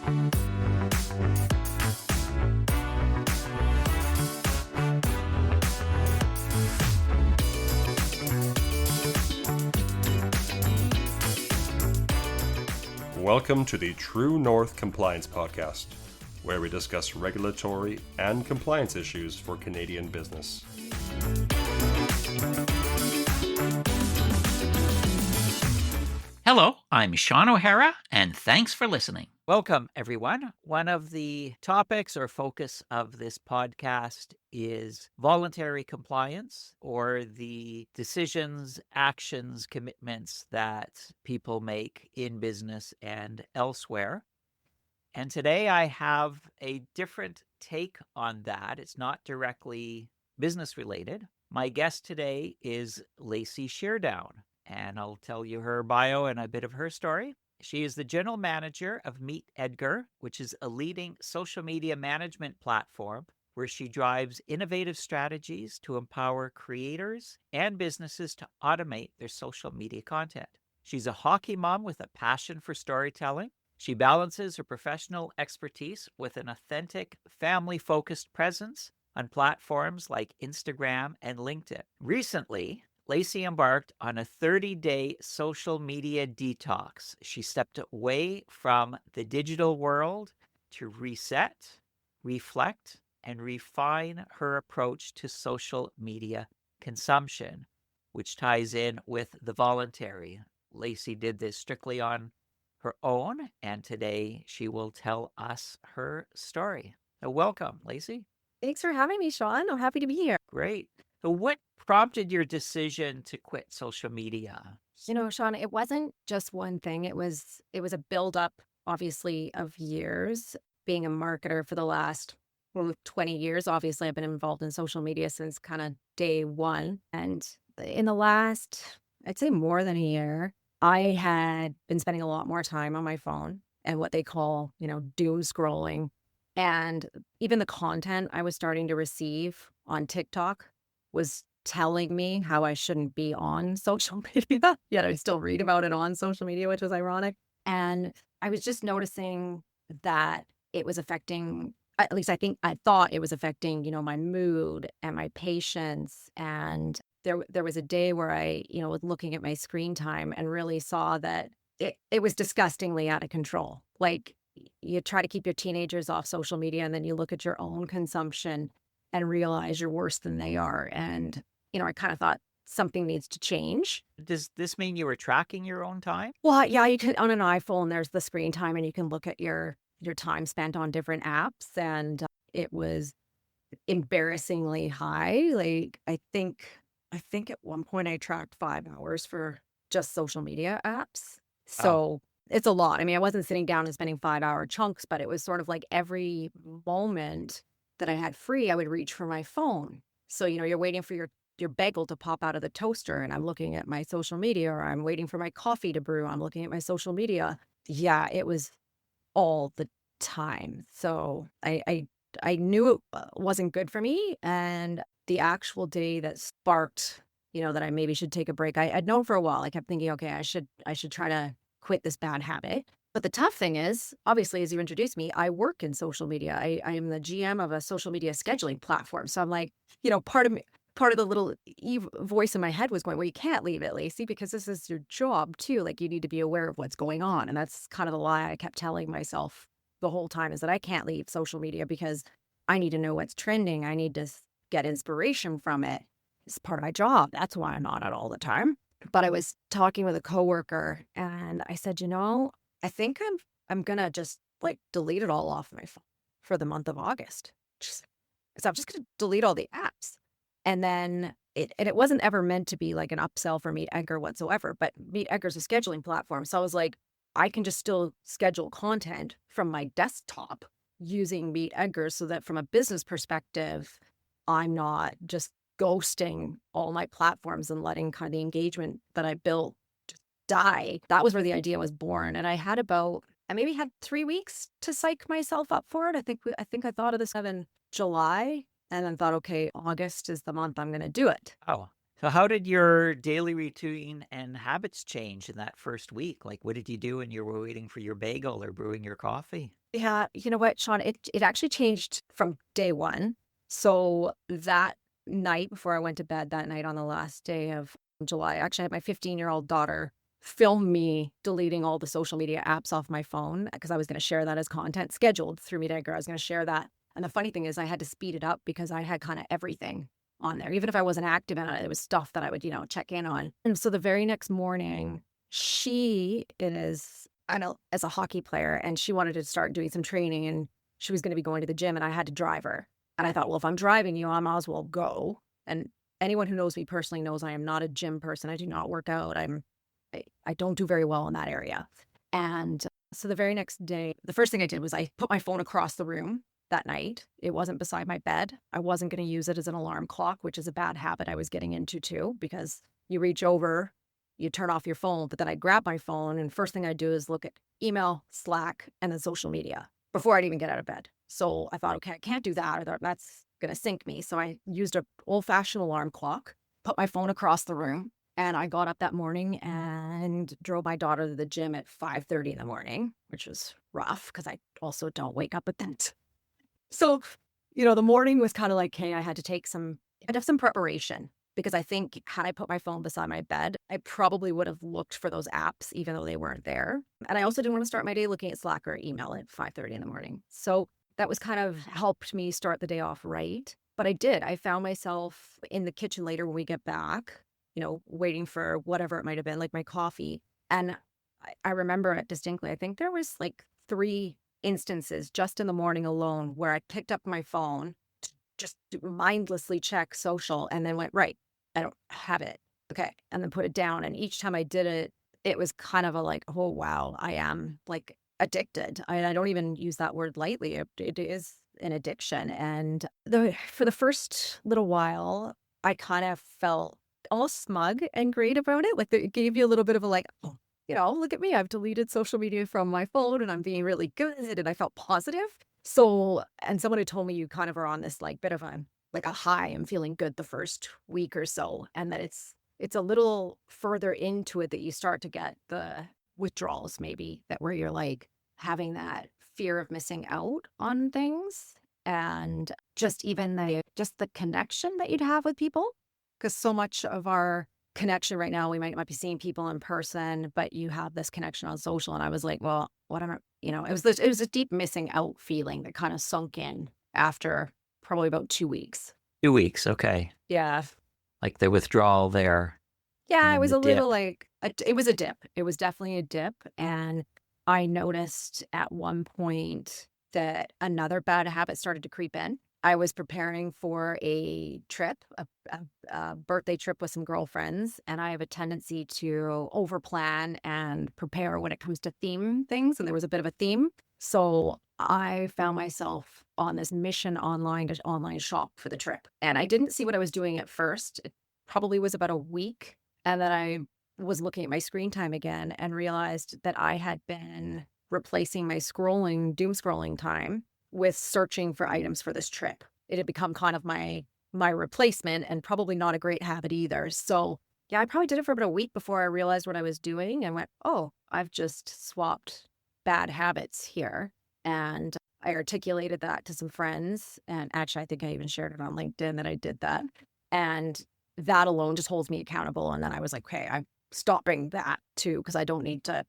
Welcome to the True North Compliance Podcast, where we discuss regulatory and compliance issues for Canadian business. Hello, I'm Sean O'Hara, and thanks for listening. Welcome, everyone. One of the topics or focus of this podcast is voluntary compliance, or the decisions, actions, commitments that people make in business and elsewhere. And today I have a different take on that. It's not directly business related. My guest today is Lacey Sheardown, and I'll tell you her bio and a bit of her story. She is the general manager of Meet Edgar, which is a leading social media management platform where she drives innovative strategies to empower creators and businesses to automate their social media content. She's a hockey mom with a passion for storytelling. She balances her professional expertise with an authentic, family-focused presence on platforms like Instagram and LinkedIn. Recently, Lacey embarked on a 30-day social media detox. She stepped away from the digital world to reset, reflect, and refine her approach to social media consumption, which ties in with the voluntary. Lacey did this strictly on her own, and today she will tell us her story. So welcome, Lacey. Thanks for having me, Sean. I'm happy to be here. Great. So what prompted your decision to quit social media? Sean, it wasn't just one thing. It was a buildup, obviously, of years. Being a marketer for the last 20 years, obviously, I've been involved in social media since kind of day one. And in the last, I'd say more than a year, I had been spending a lot more time on my phone and what they call, doom scrolling. And even the content I was starting to receive on TikTok was telling me how I shouldn't be on social media, yet I still read about it on social media, which was ironic. And I was just noticing that it was affecting, at least I thought it was affecting, my mood and my patience. And there was a day where I, was looking at my screen time and really saw that it was disgustingly out of control. Like, you try to keep your teenagers off social media, and then you look at your own consumption and realize you're worse than they are. And, I kind of thought something needs to change. Does this mean you were tracking your own time? Well, yeah, you can, on an iPhone, there's the screen time, and you can look at your time spent on different apps. And it was embarrassingly high. Like, I think at one point I tracked 5 hours for just social media apps. So it's a lot. I mean, I wasn't sitting down and spending 5-hour chunks, but it was sort of like every moment that I had free, I would reach for my phone. So, you're waiting for your bagel to pop out of the toaster, and I'm looking at my social media, or I'm waiting for my coffee to brew, I'm looking at my social media. Yeah, it was all the time. So I knew it wasn't good for me. And the actual day that sparked, that I maybe should take a break, I'd known for a while. I kept thinking, okay, I should try to quit this bad habit. But the tough thing is, obviously, as you introduced me, I work in social media. I am the GM of a social media scheduling platform. So I'm like, part of the little voice in my head was going, well, you can't leave it, Lacey, because this is your job too. Like, you need to be aware of what's going on. And that's kind of the lie I kept telling myself the whole time, is that I can't leave social media because I need to know what's trending. I need to get inspiration from it. It's part of my job. That's why I'm on it all the time. But I was talking with a coworker, and I said, I think I'm gonna just delete it all off my phone for the month of August. So I'm just gonna delete all the apps. And then it wasn't ever meant to be like an upsell for Meet Edgar whatsoever, but Meet Edgar's a scheduling platform. So I was like, I can just still schedule content from my desktop using Meet Edgar, so that from a business perspective, I'm not just ghosting all my platforms and letting kind of the engagement that I built just die. That was where the idea was born. And I maybe had 3 weeks to psych myself up for it. I think I thought of this in July, and then thought, okay, August is the month I'm going to do it. Oh, so how did your daily routine and habits change in that first week? Like, what did you do when you were waiting for your bagel or brewing your coffee? Yeah, you know what, Sean? It actually changed from day one. So that night before I went to bed that night on the last day of July, I actually had my 15-year-old daughter film me deleting all the social media apps off my phone because I was going to share that as content scheduled through Me Dagger. I was going to share that. And the funny thing is I had to speed it up because I had kind of everything on there. Even if I wasn't active in it, it was stuff that I would, check in on. And so the very next morning, she is, I know, as a hockey player, and she wanted to start doing some training, and she was going to be going to the gym, and I had to drive her. And I thought, well, if I'm driving you, I might as well go. And anyone who knows me personally knows I am not a gym person. I do not work out. I don't do very well in that area. And so the very next day, the first thing I did was I put my phone across the room that night. It wasn't beside my bed. I wasn't going to use it as an alarm clock, which is a bad habit I was getting into too, because you reach over, you turn off your phone, but then I grab my phone and first thing I do is look at email, Slack, and then social media before I'd even get out of bed. So I thought, okay, I can't do that, or that's going to sink me. So I used an old-fashioned alarm clock, put my phone across the room, and I got up that morning and drove my daughter to the gym at 5:30 in the morning, which was rough because I also don't wake up at that. So, the morning was kind of like, hey, I'd have some preparation because I think had I put my phone beside my bed, I probably would have looked for those apps, even though they weren't there. And I also didn't want to start my day looking at Slack or email at 5:30 in the morning. So that was kind of helped me start the day off right. But I did. I found myself in the kitchen later when we get back, waiting for whatever it might have been, like my coffee. And I remember it distinctly. I think there was like 3 instances just in the morning alone where I picked up my phone to just mindlessly check social and then went, right, I don't have it. Okay. And then put it down. And each time I did it, it was kind of a like, oh, wow, I am like addicted. I don't even use that word lightly. It is an addiction. And for the first little while, I kind of felt almost smug and great about it. Like it gave you a little bit of a like, oh, look at me. I've deleted social media from my phone and I'm being really good. And I felt positive. So, and someone had told me you kind of are on this like bit of a high. I'm feeling good the first week or so. And that it's a little further into it that you start to get the withdrawals maybe that where you're like having that fear of missing out on things. And just even the connection that you'd have with people. Because so much of our connection right now, we might not be seeing people in person, but you have this connection on social. And I was like, well, what am I, it was a deep missing out feeling that kind of sunk in after probably about 2 weeks. 2 weeks, okay. Yeah. Like the withdrawal there. Yeah, it was a dip. little like, it was a dip. It was definitely a dip. And I noticed at one point that another bad habit started to creep in. I was preparing for a trip, a birthday trip with some girlfriends, and I have a tendency to overplan and prepare when it comes to theme things, and there was a bit of a theme. So I found myself on this mission online to online shop for the trip. And I didn't see what I was doing at first. It probably was about a week. And then I was looking at my screen time again and realized that I had been replacing my doom scrolling time with searching for items for this trip. It had become kind of my replacement and probably not a great habit either. So yeah, I probably did it for about a week before I realized what I was doing and went, oh, I've just swapped bad habits here. And I articulated that to some friends. And actually, I think I even shared it on LinkedIn that I did that. And that alone just holds me accountable. And then I was like, okay, I'm stopping that too, because I don't need to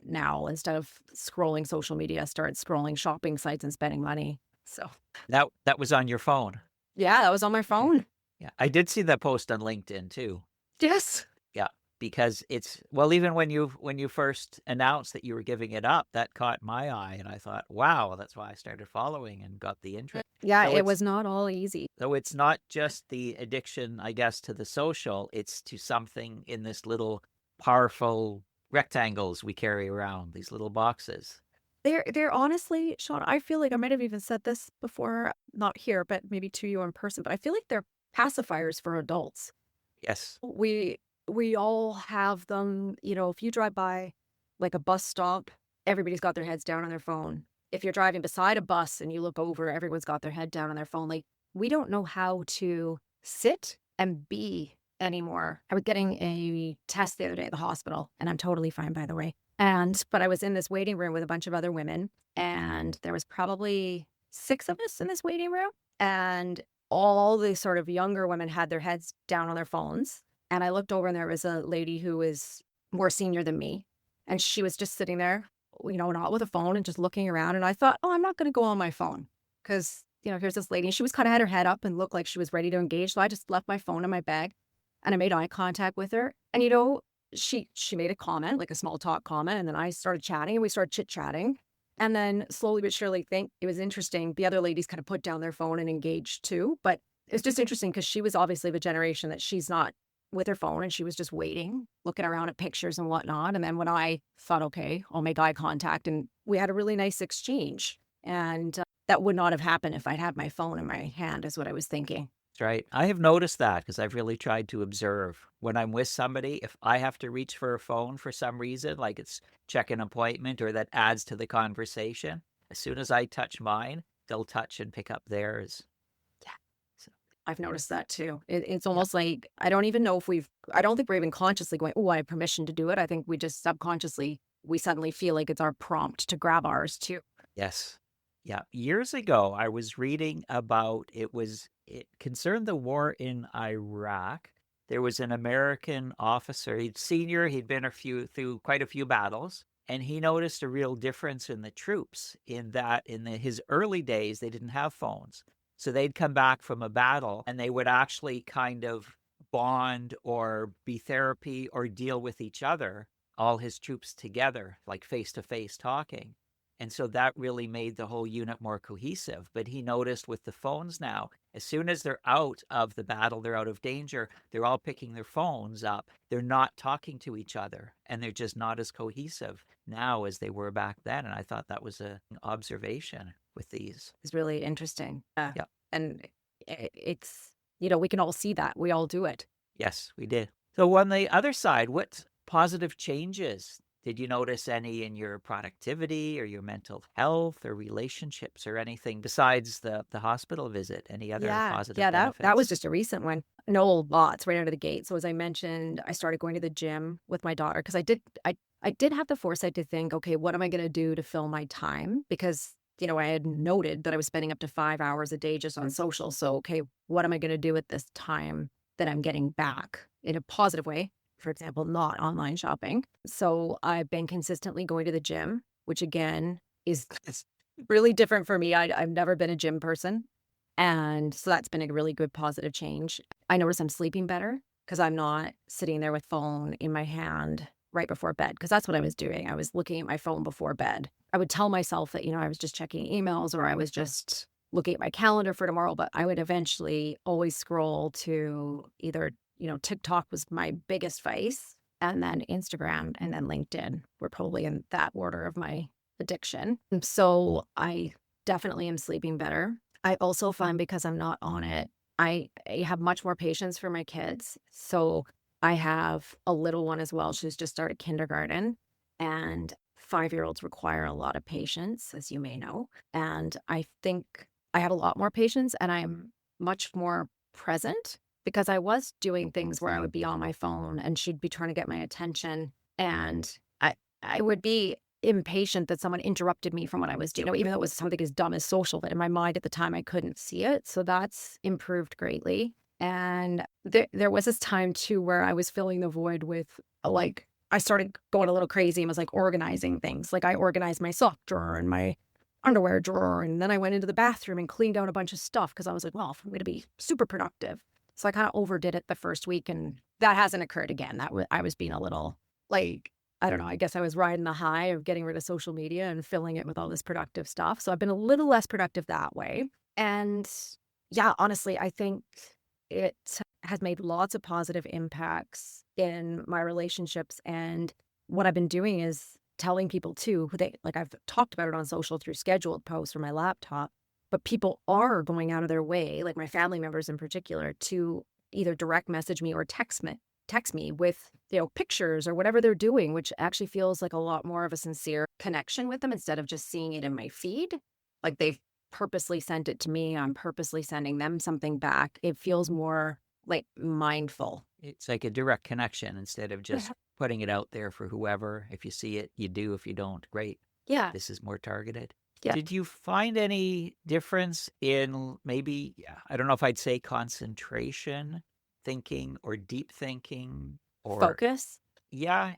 now, instead of scrolling social media, start scrolling shopping sites and spending money. So that was on your phone. Yeah, that was on my phone. Yeah, I did see that post on LinkedIn too. Yes. Yeah, because even when you first announced that you were giving it up, that caught my eye, and I thought, wow, that's why I started following and got the interest. Yeah, So it was not all easy. So it's not just the addiction, I guess, to the social; it's to something in this little powerful rectangles we carry around, these little boxes. They're honestly, Sean, I feel like I might have even said this before, not here, but maybe to you in person, but I feel like they're pacifiers for adults. Yes. We all have them, if you drive by like a bus stop, everybody's got their heads down on their phone. If you're driving beside a bus and you look over, everyone's got their head down on their phone. Like, we don't know how to sit and be anymore. I was getting a test the other day at the hospital, and I'm totally fine, by the way. But I was in this waiting room with a bunch of other women, and there was probably 6 of us in this waiting room, and all the sort of younger women had their heads down on their phones, and I looked over and there was a lady who was more senior than me, and she was just sitting there, not with a phone and just looking around, and I thought, "Oh, I'm not gonna go on my phone because here's this lady," and she was kinda had her head up and looked like she was ready to engage, so I just left my phone in my bag, and I made eye contact with her, and, she made a comment, like a small talk comment, and then I started chatting, and we started chit-chatting, and then slowly but surely, think it was interesting, the other ladies kinda put down their phone and engaged too, but it's just interesting because she was obviously of a generation that she's not with her phone, and she was just waiting, looking around at pictures and whatnot, and then when I thought, "Okay, I'll make eye contact," and we had a really nice exchange, and, that would not have happened if I'd had my phone in my hand is what I was thinking. That's right. I have noticed that because I've really tried to observe when I'm with somebody, if I have to reach for a phone for some reason, like it's check an appointment or that adds to the conversation, as soon as I touch mine, they'll touch and pick up theirs. Yeah. So, I've yeah. noticed that too. It's Yeah. almost like I don't even know if I don't think we're even consciously going, "Oh, I have permission to do it." I think we just subconsciously, we suddenly feel like it's our prompt to grab ours too. Yes. Yeah. Years ago, I was reading about it concerned the war in Iraq. There was an American officer, he'd senior, he'd been through quite a few battles, and he noticed a real difference in the troops in that his early days, they didn't have phones. So they'd come back from a battle and they would actually kind of bond or be therapy or deal with each other, all his troops together, like face to face talking. And so that really made the whole unit more cohesive. But he noticed with the phones now, as soon as they're out of the battle, they're out of danger, they're all picking their phones up. They're not talking to each other, and they're just not as cohesive now as they were back then. And I thought that was an observation with these. It's really interesting. Yeah. And it's, we can all see that. We all do it. Yes, we did. So on the other side, what positive changes did you notice any in your productivity or your mental health or relationships or anything besides the hospital visit? Any other Yeah. positive Yeah, that was benefits? just a recent one. No, lots right out of the gate. So as I mentioned, I started going to the gym with my daughter because I did have the foresight to think, okay, what am I going to do to fill my time? Because, I had noted that I was spending up to 5 hours a day just on social. So, okay, what am I going to do with this time that I'm getting back in a positive way? For example, not online shopping. So I've been consistently going to the gym, which again is really different for me. I've never been a gym person. And so that's been a really good positive change. I notice I'm sleeping better because I'm not sitting there with phone in my hand right before bed because that's what I was doing. I was looking at my phone before bed. I would tell myself that, I was just checking emails or I was just looking at my calendar for tomorrow, but I would eventually always scroll to either, TikTok was my biggest vice, and then Instagram and then LinkedIn were probably in that order of my addiction. And so I definitely am sleeping better. I also find because I'm not on it, I have much more patience for my kids. So I have a little one as well. She's just started kindergarten, and 5-year-olds require a lot of patience, as you may know. And I think I have a lot more patience and I'm much more present because I was doing things where I would be on my phone and she'd be trying to get my attention. And I would be impatient that someone interrupted me from what I was doing, even though it was something as dumb as social, but in my mind at the time, I couldn't see it. So that's improved greatly. And there was this time too where I was filling the void with I started going a little crazy and was like organizing things. Like I organized my sock drawer and my underwear drawer. And then I went into the bathroom and cleaned out a bunch of stuff because I was like, well, if I'm going to be super productive. So I kind of overdid it the first week and that hasn't occurred again. I was being a little I don't know, I guess I was riding the high of getting rid of social media and filling it with all this productive stuff. So I've been a little less productive that way. And yeah, honestly, I think it has made lots of positive impacts in my relationships. And what I've been doing is telling people too, I've talked about it on social through scheduled posts from my laptop, but people are going out of their way, like my family members in particular, to either direct message me or text me with, pictures or whatever they're doing, which actually feels like a lot more of a sincere connection with them instead of just seeing it in my feed. Like they've purposely sent it to me. I'm purposely sending them something back. It feels more like mindful. It's like a direct connection instead of just putting it out there for whoever. If you see it, you do. If you don't, great. Yeah. This is more targeted. Yeah. Did you find any difference in maybe, I don't know if I'd say concentration thinking or deep thinking or Focus.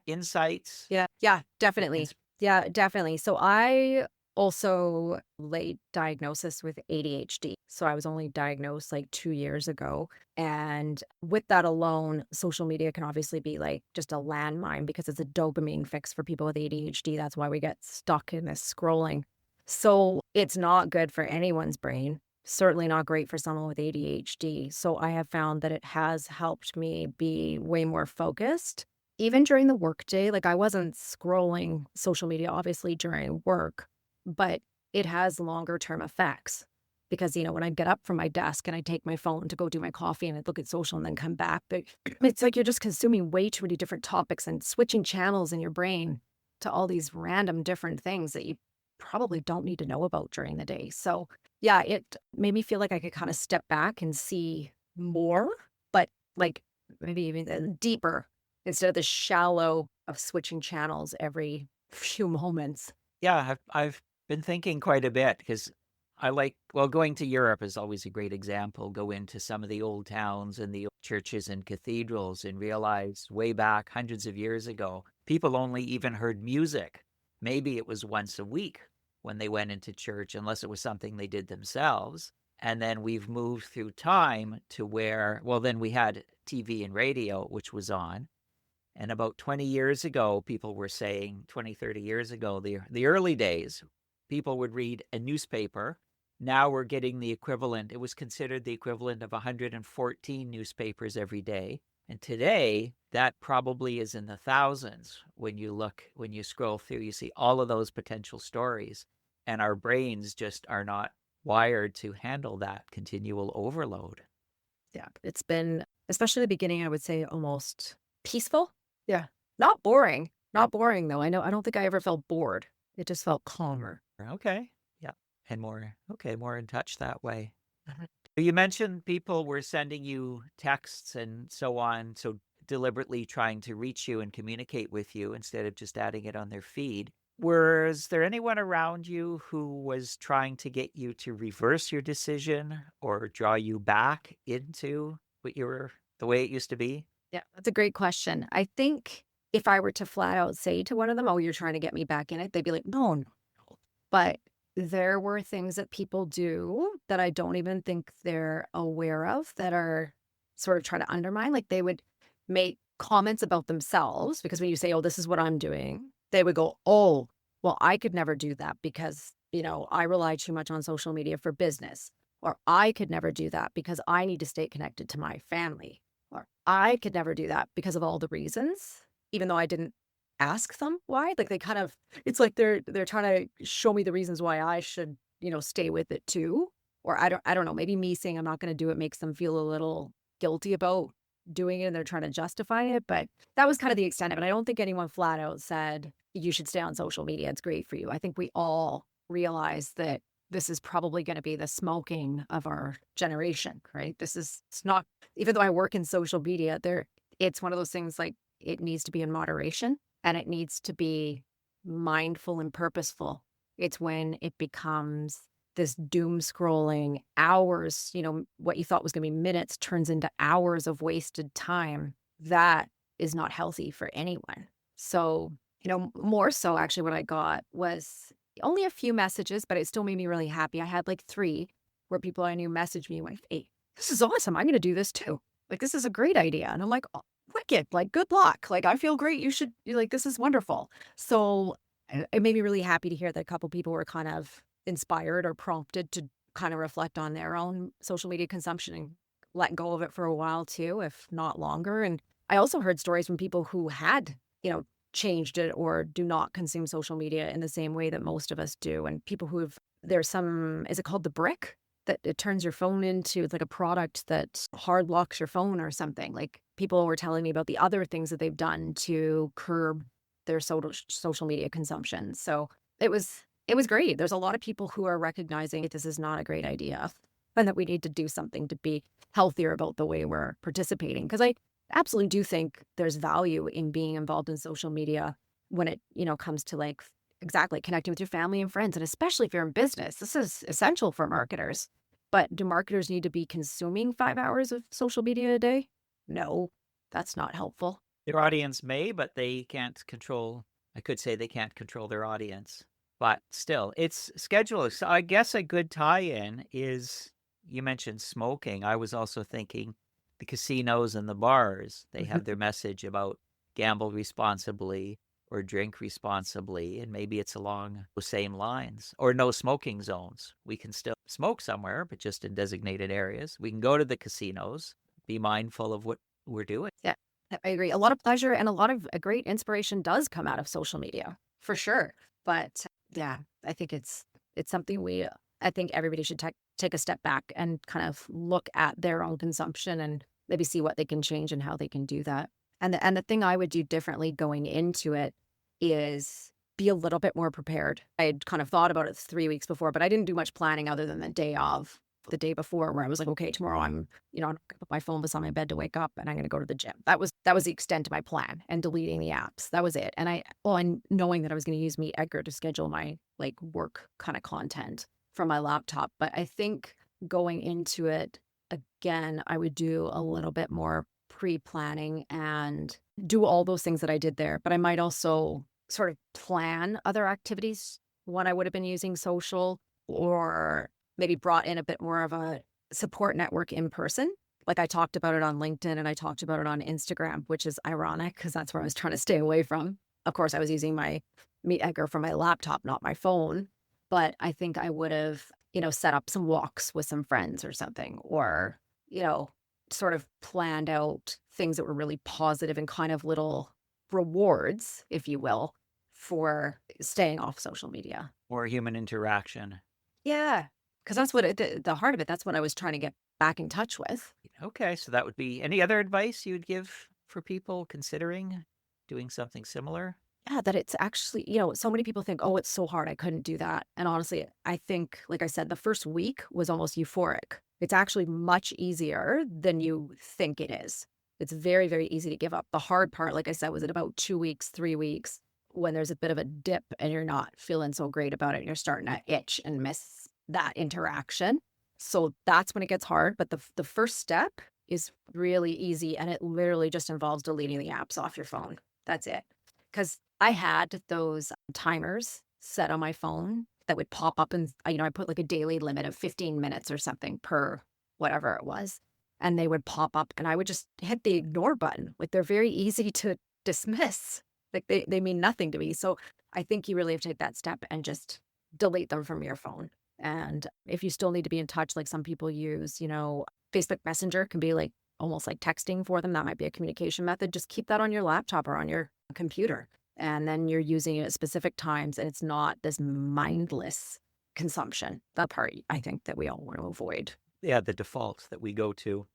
insights? Yeah, definitely. Ins- Yeah, definitely. So I also late diagnosis with ADHD. So I was only diagnosed like 2 years ago. And with that alone, social media can obviously be like just a landmine because it's a dopamine fix for people with ADHD. That's why we get stuck in this scrolling. So it's not good for anyone's brain. Certainly not great for someone with ADHD. So I have found that it has helped me be way more focused even during the workday. Like I wasn't scrolling social media obviously during work, but it has longer term effects because, when I get up from my desk and I take my phone to go do my coffee and I look at social and then come back, but it's like you're just consuming way too many different topics and switching channels in your brain to all these random different things that you probably don't need to know about during the day. So yeah, it made me feel like I could kind of step back and see more, but like maybe even deeper instead of the shallow of switching channels every few moments. Yeah, I've been thinking quite a bit because going to Europe is always a great example. Go into some of the old towns and the old churches and cathedrals and realize way back hundreds of years ago, people only even heard music. Maybe it was once a week when they went into church, unless it was something they did themselves. And then we've moved through time to where, then we had TV and radio, which was on. And about 20 years ago, people were saying, 20, 30 years ago, the early days, people would read a newspaper. Now we're getting the equivalent. It was considered the equivalent of 114 newspapers every day. And today, that probably is in the thousands. When you scroll through, you see all of those potential stories. And our brains just are not wired to handle that continual overload. Yeah, it's been, especially the beginning, I would say almost peaceful. Yeah. Not boring. Not boring, though. I don't think I ever felt bored. It just felt calmer. Okay. Yeah. And more in touch that way. Mhm. You mentioned people were sending you texts and so on, so deliberately trying to reach you and communicate with you instead of just adding it on their feed. Was there anyone around you who was trying to get you to reverse your decision or draw you back into the way it used to be? Yeah, that's a great question. I think if I were to flat out say to one of them, "Oh, you're trying to get me back in it," they'd be like, "No, no." But there were things that people do that I don't even think they're aware of that are sort of trying to undermine. Like they would make comments about themselves because when you say, "Oh, this is what I'm doing," they would go, "Oh, well, I could never do that because, I rely too much on social media for business." Or I could never do that because I need to stay connected to my family. Or I could never do that because of all the reasons, even though I didn't ask them why. Like they kind of, it's like they're trying to show me the reasons why I should, stay with it too. Or I don't know, maybe me saying I'm not going to do it makes them feel a little guilty about doing it and they're trying to justify it. But that was kind of the extent of it. I don't think anyone flat out said you should stay on social media. It's great for you. I think we all realize that this is probably going to be the smoking of our generation, right? It's not, even though I work in social media, it's one of those things like it needs to be in moderation and it needs to be mindful and purposeful. It's when it becomes this doom scrolling hours, what you thought was going to be minutes turns into hours of wasted time. That is not healthy for anyone. So, more so actually what I got was only a few messages, but it still made me really happy. I had like 3 where people I knew messaged me and went, "Hey, this is awesome. I'm going to do this too. Like, this is a great idea." And I'm like, "Oh, wicked. Like, good luck. Like, I feel great. You should, like, this is wonderful." So it made me really happy to hear that a couple people were kind of inspired or prompted to kind of reflect on their own social media consumption and let go of it for a while too, if not longer. And I also heard stories from people who had, changed it or do not consume social media in the same way that most of us do. And people there's some, is it called the brick? That it turns your phone into, it's like a product that hard locks your phone or something. Like people were telling me about the other things that they've done to curb their social media consumption. So it was great. There's a lot of people who are recognizing that this is not a great idea and that we need to do something to be healthier about the way we're participating. Because absolutely do think there's value in being involved in social media when it, comes to like exactly connecting with your family and friends. And especially if you're in business, this is essential for marketers. But do marketers need to be consuming 5 hours of social media a day? No, that's not helpful. Their audience may, but they can't control. I could say they can't control their audience, but still, it's scheduled. So I guess a good tie-in is you mentioned smoking. I was also thinking the casinos and the bars, they have their message about gamble responsibly or drink responsibly, and maybe it's along those same lines. Or no smoking zones. We can still smoke somewhere, but just in designated areas. We can go to the casinos, be mindful of what we're doing. Yeah, I agree. A lot of pleasure and a lot of great inspiration does come out of social media, for sure. But yeah, I think it's something I think everybody should take a step back and kind of look at their own consumption and maybe see what they can change and how they can do that. And the thing I would do differently going into it is be a little bit more prepared. I had kind of thought about it 3 weeks before, but I didn't do much planning other than the day before, where I was like, okay, tomorrow I'm gonna put my phone beside my bed to wake up and I'm gonna go to the gym. That was the extent of my plan, and deleting the apps. That was it. And knowing that I was gonna use Meet Edgar to schedule my like work kind of content from my laptop. But I think going into it again, I would do a little bit more pre-planning and do all those things that I did there. But I might also sort of plan other activities when I would have been using social, or maybe brought in a bit more of a support network in person. Like I talked about it on LinkedIn and I talked about it on Instagram, which is ironic because that's where I was trying to stay away from. Of course, I was using my Meet Edgar from my laptop, not my phone. But I think I would have, set up some walks with some friends or something, or, sort of planned out things that were really positive and kind of little rewards, if you will, for staying off social media. Or human interaction. Yeah, because that's what the heart of it. That's what I was trying to get back in touch with. Okay, so that would be any other advice you would give for people considering doing something similar? Yeah, that it's actually, so many people think, oh, it's so hard, I couldn't do that. And honestly, I think, like I said, the first week was almost euphoric. It's actually much easier than you think it is. It's very, very easy to give up. The hard part, like I said, was at about 2 weeks, 3 weeks, when there's a bit of a dip and you're not feeling so great about it and you're starting to itch and miss that interaction. So that's when it gets hard. But the first step is really easy, and it literally just involves deleting the apps off your phone. That's it. Because I had those timers set on my phone that would pop up, and I put like a daily limit of 15 minutes or something per whatever it was, and they would pop up and I would just hit the ignore button. Like, they're very easy to dismiss. Like, they mean nothing to me. So I think you really have to take that step and just delete them from your phone. And if you still need to be in touch, like some people use, Facebook Messenger can be like almost like texting for them. That might be a communication method. Just keep that on your laptop or on your computer. And then you're using it at specific times, and it's not this mindless consumption. That part, I think, that we all want to avoid. Yeah, the default that we go to.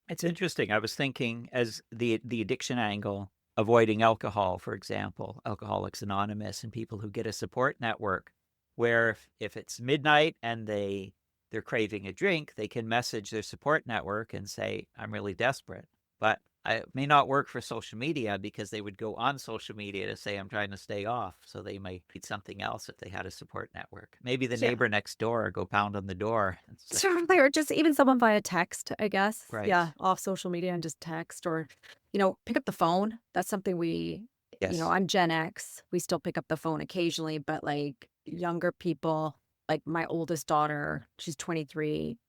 It's interesting. I was thinking as the addiction angle, avoiding alcohol, for example, Alcoholics Anonymous, and people who get a support network where if it's midnight and they're craving a drink, they can message their support network and say, I'm really desperate. But it may not work for social media, because they would go on social media to say, I'm trying to stay off. So they might need something else if they had a support network. Maybe the neighbor next door, go pound on the door. Certainly, or just even someone via text, I guess. Right. Yeah, off social media and just text, or, pick up the phone. That's something Yes. I'm Gen X. We still pick up the phone occasionally, but like younger people, like my oldest daughter, she's 23.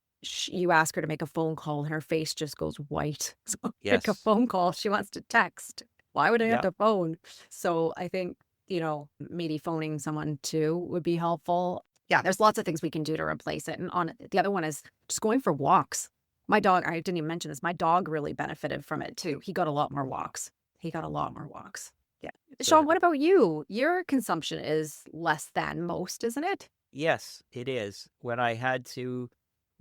You ask her to make a phone call and her face just goes white. So Yes. make a phone call. She wants to text. Why would I have Yep. to phone? So I think, maybe phoning someone too would be helpful. Yeah, there's lots of things we can do to replace it. And the other one is just going for walks. My dog, I didn't even mention this, my dog really benefited from it too. He got a lot more walks. Yeah. Sean, what about you? Your consumption is less than most, isn't it? Yes, it is. When I had to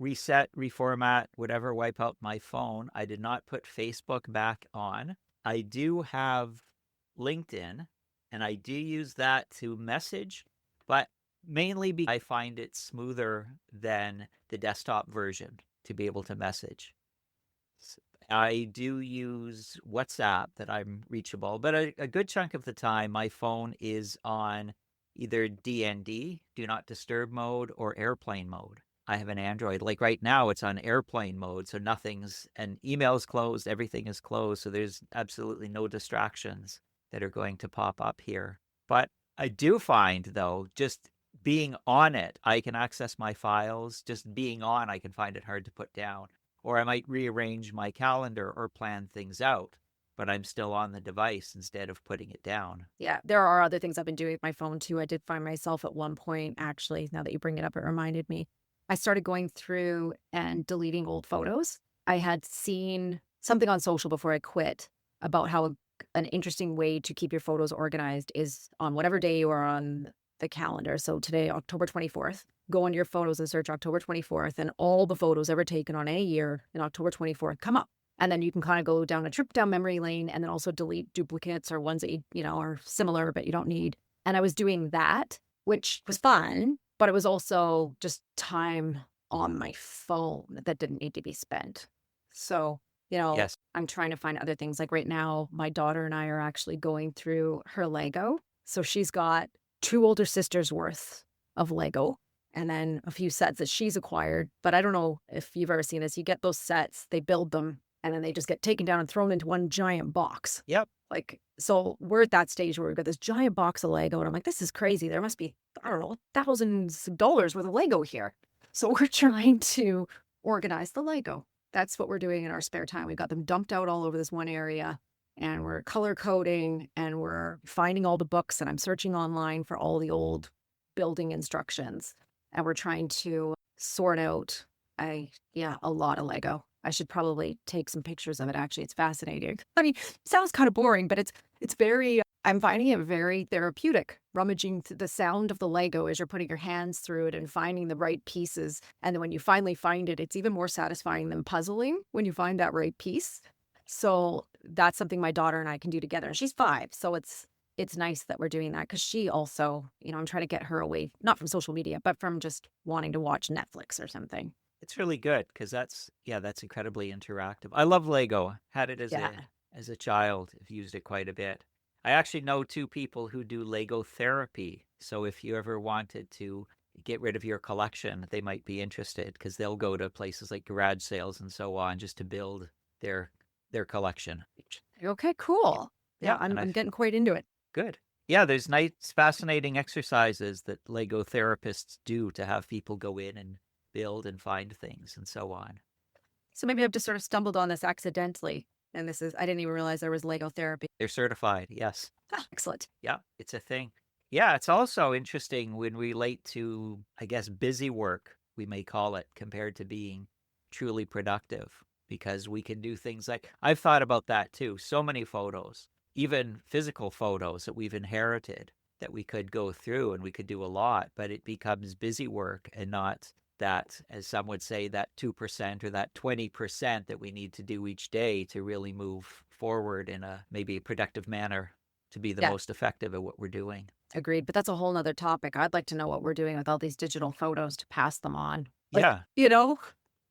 reset, reformat, whatever, wipe out my phone, I did not put Facebook back on. I do have LinkedIn, and I do use that to message, but mainly because I find it smoother than the desktop version to be able to message. I do use WhatsApp that I'm reachable, but a good chunk of the time my phone is on either DND, do not disturb mode, or airplane mode. I have an Android. Like right now, it's on airplane mode, so nothing's, and email's closed, everything is closed, so there's absolutely no distractions that are going to pop up here. But I do find, though, just being on it, I can access my files. Just being on, I can find it hard to put down. Or I might rearrange my calendar or plan things out, but I'm still on the device instead of putting it down. Yeah, there are other things I've been doing with my phone too. I did find myself at one point, actually, now that you bring it up, it reminded me. I started going through and deleting old photos. I had seen something on social before I quit about how an interesting way to keep your photos organized is on whatever day you are on the calendar. So today, October 24th, go into your photos and search October 24th, and all the photos ever taken on any year in October 24th come up. And then you can kind of go down a trip down memory lane and then also delete duplicates or ones that you know, are similar, but you don't need. And I was doing that, which was fun, but it was also just time on my phone that didn't need to be spent. So, you know, Yes. I'm trying to find other things. Like right now, my daughter and I are actually going through her Lego. So she's got 2 older sisters worth of Lego and then a few sets that she's acquired. But I don't know if you've ever seen this. You get those sets, they build them, and then they just get taken down and thrown into one giant box. Yep. Like, so we're at that stage where we've got this giant box of Lego, and I'm like, this is crazy. There must be, I don't know, thousands of dollars worth of Lego here. So we're trying to organize the Lego. That's what we're doing in our spare time. We've got them dumped out all over this one area, and we're color coding, and we're finding all the books, and I'm searching online for all the old building instructions, and we're trying to sort out a lot of Lego. I should probably take some pictures of it. Actually, it's fascinating. I mean, it sounds kind of boring, but it's very, I'm finding it very therapeutic, rummaging the sound of the Lego as you're putting your hands through it and finding the right pieces. And then when you finally find it, it's even more satisfying than puzzling when you find that right piece. So that's something my daughter and I can do together. And she's 5, so it's nice that we're doing that because she also, you know, I'm trying to get her away, not from social media, but from just wanting to watch Netflix or something. It's really good because that's incredibly interactive. I love Lego. Had it Yeah. as a child. I've used it quite a bit. I actually know 2 people who do Lego therapy. So if you ever wanted to get rid of your collection, they might be interested because they'll go to places like garage sales and so on just to build their collection. Okay, cool. Yeah, and I'm getting quite into it. Good. Yeah, there's nice, fascinating exercises that Lego therapists do to have people go in and build and find things and so on. So maybe I've just sort of stumbled on this accidentally. And I didn't even realize there was Lego therapy. They're certified, yes. Excellent. Yeah, it's a thing. Yeah, it's also interesting when we relate to, I guess, busy work, we may call it, compared to being truly productive, because we can do things like, I've thought about that too. So many photos, even physical photos that we've inherited that we could go through and we could do a lot, but it becomes busy work and not that, as some would say, that 2% or that 20% that we need to do each day to really move forward in a maybe productive manner to be the most effective at what we're doing. Agreed. But that's a whole nother topic. I'd like to know what we're doing with all these digital photos to pass them on. Like, Yeah. You know,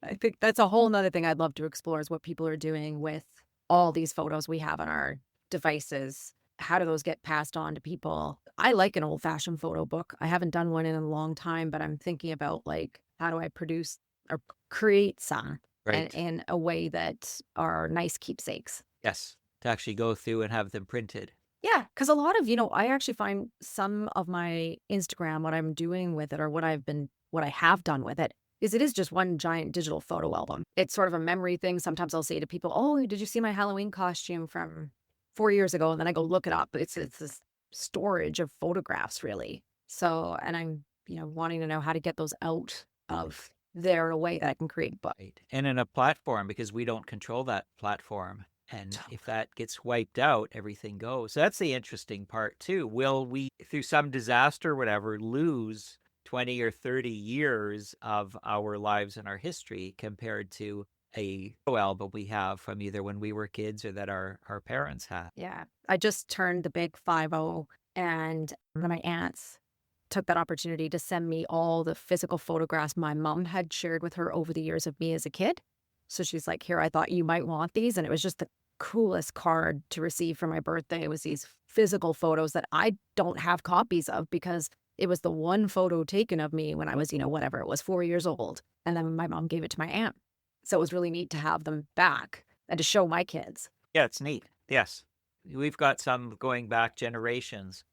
I think that's a whole nother thing I'd love to explore is what people are doing with all these photos we have on our devices. How do those get passed on to people? I like an old-fashioned photo book. I haven't done one in a long time, but I'm thinking about like, how do I produce or create some in a way that are nice keepsakes? Yes, to actually go through and have them printed. Yeah, because a lot of, I actually find some of my Instagram, what I'm doing with it or what I have done with it is just one giant digital photo album. It's sort of a memory thing. Sometimes I'll say to people, oh, did you see my Halloween costume from 4 years ago? And then I go look it up. It's this storage of photographs, really. So, and I'm, wanting to know how to get those out of there in a way that I can create. Right. And in a platform, because we don't control that platform. And if that gets wiped out, everything goes. So that's the interesting part, too. Will we, through some disaster or whatever, lose 20 or 30 years of our lives and our history compared to a photo album we have from either when we were kids or that our parents had? Yeah. I just turned the big 50, and one of my aunts took that opportunity to send me all the physical photographs my mom had shared with her over the years of me as a kid. So she's like, here, I thought you might want these. And it was just the coolest card to receive for my birthday. It was these physical photos that I don't have copies of because it was the one photo taken of me when I was, whatever, it was 4 years old. And then my mom gave it to my aunt. So it was really neat to have them back and to show my kids. Yeah, it's neat. Yes. We've got some going back generations,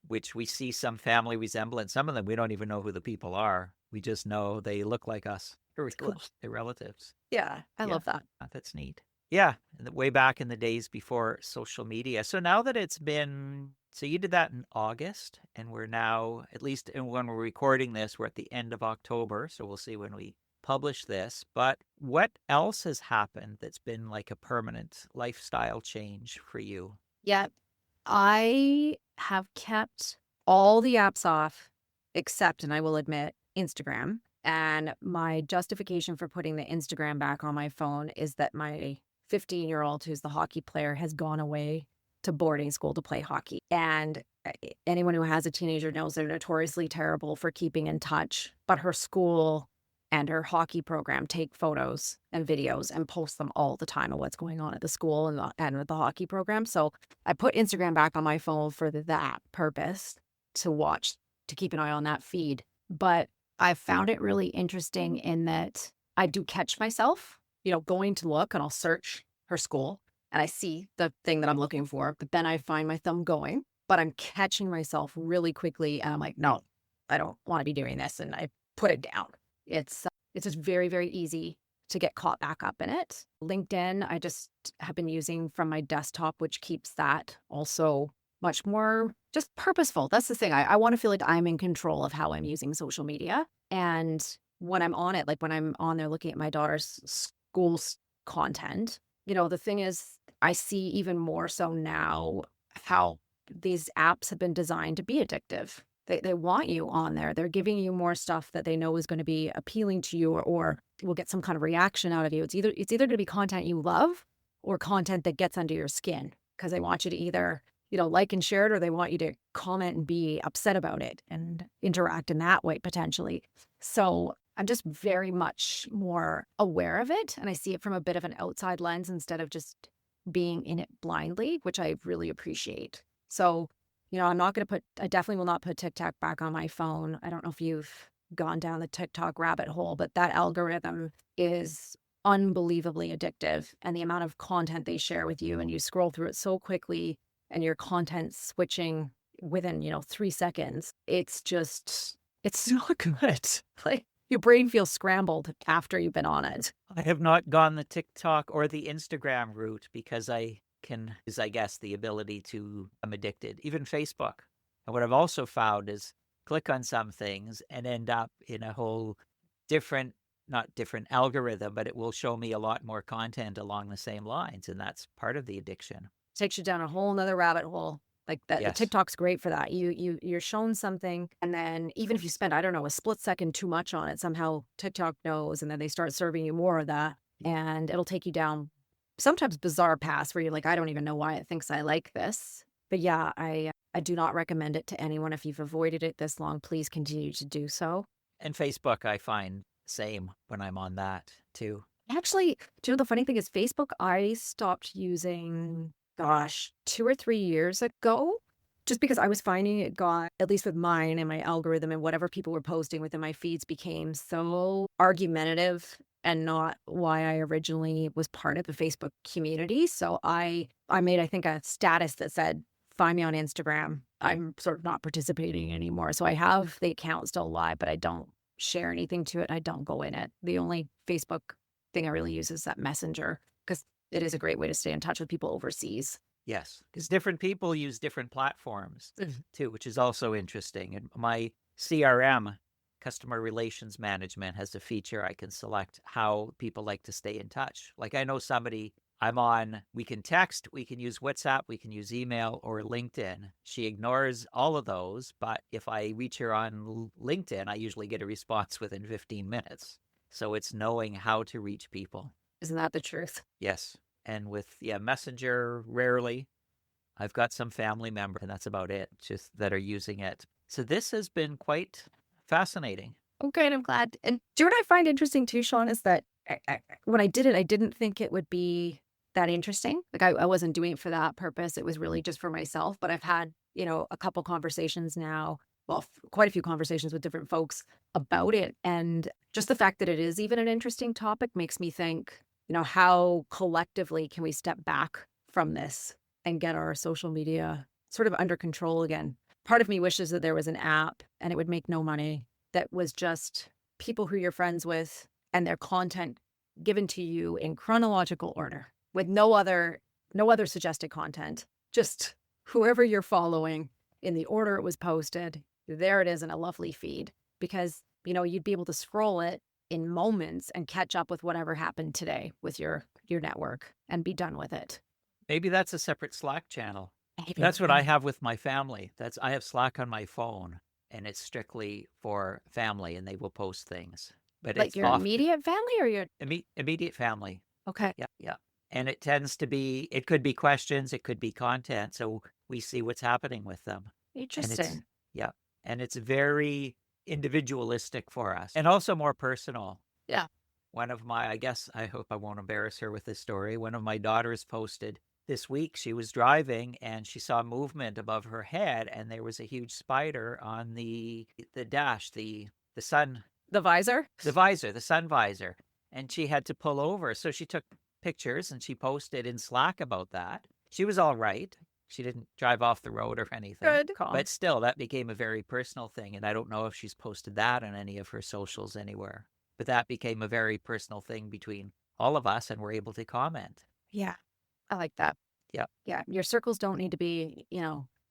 which we see some family resemblance. Some of them, we don't even know who the people are. We just know they look like us. Very cool. They're relatives. Yeah, I love that. That's neat. Yeah, way back in the days before social media. So now that it's been, so you did that in August, and we're now, at least when we're recording this, we're at the end of October. So we'll see when we publish this. But what else has happened that's been like a permanent lifestyle change for you? Yeah, I have kept all the apps off except, and I will admit, Instagram. And my justification for putting the Instagram back on my phone is that my 15-year-old, who's the hockey player, has gone away to boarding school to play hockey. And anyone who has a teenager knows they're notoriously terrible for keeping in touch. But her school and her hockey program take photos and videos and post them all the time of what's going on at the school and with the hockey program. So I put Instagram back on my phone for that purpose, to watch, to keep an eye on that feed. But I found it really interesting in that I do catch myself, going to look, and I'll search her school and I see the thing that I'm looking for, but then I find my thumb going, but I'm catching myself really quickly. And I'm like, no, I don't want to be doing this. And I put it down. It's just very, very easy to get caught back up in it. LinkedIn, I just have been using from my desktop, which keeps that also much more just purposeful. That's the thing. I want to feel like I'm in control of how I'm using social media. And when I'm on it, like when I'm on there looking at my daughter's school's content, the thing is, I see even more so now how these apps have been designed to be addictive. They want you on there. They're giving you more stuff that they know is going to be appealing to you or will get some kind of reaction out of you. It's either going to be content you love or content that gets under your skin, because they want you to either, like and share it, or they want you to comment and be upset about it and interact in that way potentially. So I'm just very much more aware of it, and I see it from a bit of an outside lens instead of just being in it blindly, which I really appreciate. So, I definitely will not put TikTok back on my phone. I don't know if you've gone down the TikTok rabbit hole, but that algorithm is unbelievably addictive, and the amount of content they share with you, and you scroll through it so quickly and your content switching within, 3 seconds. It's not good. Like, your brain feels scrambled after you've been on it. I have not gone the TikTok or the Instagram route because I guess, the ability to, I'm addicted, even Facebook. And what I've also found is click on some things and end up in a whole not different algorithm, but it will show me a lot more content along the same lines. And that's part of the addiction. Takes you down a whole nother rabbit hole. Like that, Yes. TikTok's great for that. You're shown something, and then even if you spend, I don't know, a split second too much on it, somehow TikTok knows, and then they start serving you more of that, and it'll take you down sometimes bizarre paths where you're like, I don't even know why it thinks I like this. But yeah, I do not recommend it to anyone. If you've avoided it this long, please continue to do so. And Facebook, I find same when I'm on that too. Actually, do you know the funny thing is, Facebook, I stopped using, 2 or 3 years ago, just because I was finding it got, at least with mine and my algorithm and whatever people were posting within my feeds, became so argumentative and not why I originally was part of the Facebook community. So I made, I think, a status that said, find me on Instagram. I'm sort of not participating anymore. So I have the account still live, but I don't share anything to it. I don't go in it. The only Facebook thing I really use is that Messenger, because it is a great way to stay in touch with people overseas. Yes, because different people use different platforms too, which is also interesting. And my CRM, Customer Relations Management, has a feature I can select how people like to stay in touch. Like, I know somebody we can text, we can use WhatsApp, we can use email or LinkedIn. She ignores all of those, but if I reach her on LinkedIn, I usually get a response within 15 minutes. So it's knowing how to reach people. Isn't that the truth? Yes. And with Messenger, rarely. I've got some family members, and that's about it, just that are using it. So this has been quite fascinating. Okay, and I'm glad. And do you know what I find interesting too, Sean, is that when I did it, I didn't think it would be that interesting. Like I wasn't doing it for that purpose. It was really just for myself. But I've had, a couple conversations now, well, quite a few conversations with different folks about it. And just the fact that it is even an interesting topic makes me think, how collectively can we step back from this and get our social media sort of under control again? Part of me wishes that there was an app and it would make no money that was just people who you're friends with and their content given to you in chronological order with no other suggested content, just whoever you're following in the order it was posted. There it is in a lovely feed, because you'd be able to scroll it in moments and catch up with whatever happened today with your network and be done with it. Maybe that's a separate Slack channel. Maybe. That's what I have with my family. I have Slack on my phone, and it's strictly for family, and they will post things. But Like it's your often immediate family or your immediate family. okay. Yeah, yeah. And it tends to be, it could be questions, it could be content. So we see what's happening with them. And it's, Interesting. yeah. And it's very individualistic for us and also more personal. Yeah. I hope I won't embarrass her with this story. One of my daughters posted this week, she was driving and she saw movement above her head, and there was a huge spider on the dash, the sun, The visor? the sun visor. And she had to pull over. So she took pictures and she posted in Slack about that. She was all right. She didn't drive off the road or anything. Good call. But still, that became a very personal thing. And I don't know if she's posted that on any of her socials anywhere. But that became a very personal thing between all of us, and we're able to comment. Yeah. I like that. Yeah. Yeah. Your circles don't need to be,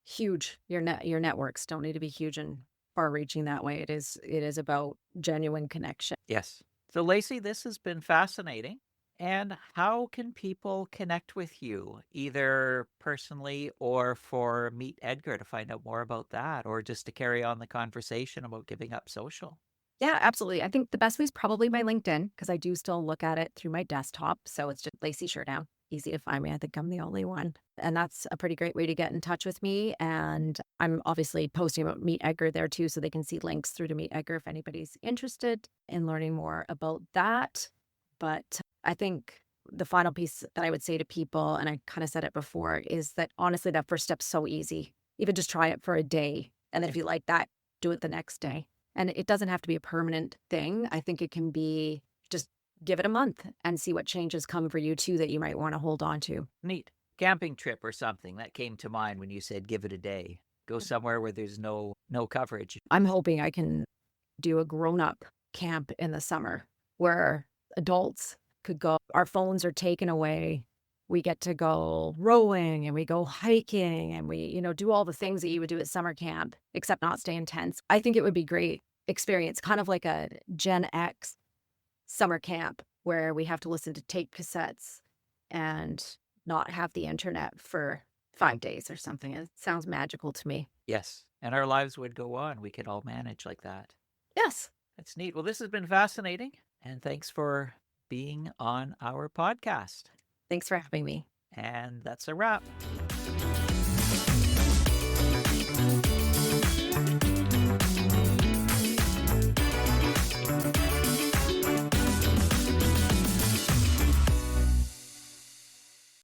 huge. Your networks don't need to be huge and far reaching that way. It is about genuine connection. Yes. So, Lacey, this has been fascinating. And how can people connect with you, either personally or for Meet Edgar, to find out more about that, or just to carry on the conversation about giving up social? Yeah, absolutely. I think the best way is probably my LinkedIn, because I do still look at it through my desktop. So it's just Lacey Sheardown. Easy to find me. I think I'm the only one. And that's a pretty great way to get in touch with me. And I'm obviously posting about Meet Edgar there too, so they can see links through to Meet Edgar if anybody's interested in learning more about that. But I think the final piece that I would say to people, and I kind of said it before, is that honestly, that first step's so easy. Even just try it for a day. And then if you like that, do it the next day. And it doesn't have to be a permanent thing. I think it can be just give it a month and see what changes come for you too that you might want to hold on to. Neat. Camping trip or something. That came to mind when you said give it a day. Go somewhere where there's no coverage. I'm hoping I can do a grown-up camp in the summer where adults could go. Our phones are taken away. We get to go rowing and we go hiking and we, do all the things that you would do at summer camp, except not stay in tents. I think it would be great experience, kind of like a Gen X summer camp where we have to listen to tape cassettes and not have the internet for 5 days or something. It sounds magical to me. Yes. And our lives would go on. We could all manage like that. Yes. That's neat. Well, this has been fascinating. And thanks for being on our podcast. Thanks for having me. And that's a wrap.